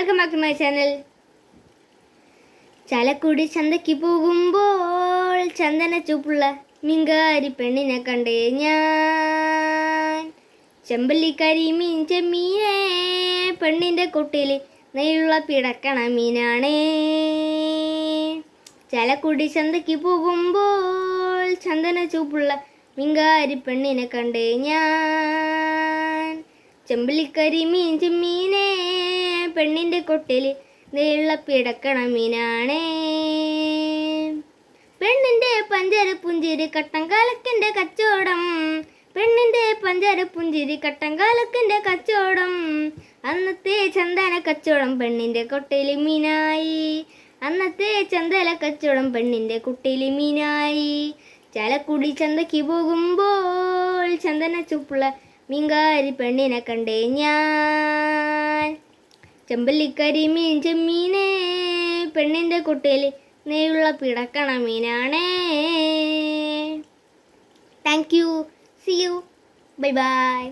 Welcome back to my channel. Chalakudy ചന്തയ്ക്ക് പോകുമ്പോൾ ചന്ദന ചുവപ്പുള്ള മീൻകാരി പെണ്ണിനെ കണ്ടേ ഞാൻ. ചെമ്പല്ലിക്കരി മീൻ ചെമ്മീനെ പെണ്ണിൻ്റെ കൊട്ടിൽ നെയ്യുള്ള പിടക്കണ മീനാണേ. ചാലക്കുടി ചന്തയ്ക്ക് പോകുമ്പോൾ ചന്ദന ചുവപ്പുള്ള മീൻകാരി പെണ്ണിനെ കണ്ടേ ഞാൻ. ചെമ്പല്ലിക്കരി മീൻ ചെമ്മീനെ പെണ്ണിൻ്റെ കൊട്ടിൽ നെയ്യുള്ള പിടക്കണ മീനാണേ. പെണ്ണിൻ്റെ പഞ്ചര പുഞ്ചിരി കട്ടൻ കാലക്കിൻ്റെ കച്ചവടം, പെണ്ണിൻ്റെ പഞ്ചര പുഞ്ചിരി കട്ടൻ കാലക്കിൻ്റെ കച്ചവടം. അന്നത്തെ ചന്ദന കച്ചവടം പെണ്ണിൻ്റെ കൊട്ടയിൽ മീനായി, അന്നത്തെ ചന്ദന കച്ചവടം പെണ്ണിൻ്റെ കുട്ടിയിൽ മീനായി. ചാലക്കുടി ചന്തയ്ക്ക് പോകുമ്പോൾ ചന്ദന ചുവപ്പുള്ള മീൻകാരി പെണ്ണിനെ കണ്ടേ ഞാൻ. ചെമ്പല്ലിക്കരി മീൻ ചെമ്മീനെ പെണ്ണിൻ്റെ കുട്ടിയിൽ നെയ്യുള്ള പിടക്കണ മീനാണേ. Thank you. See you. Bye by.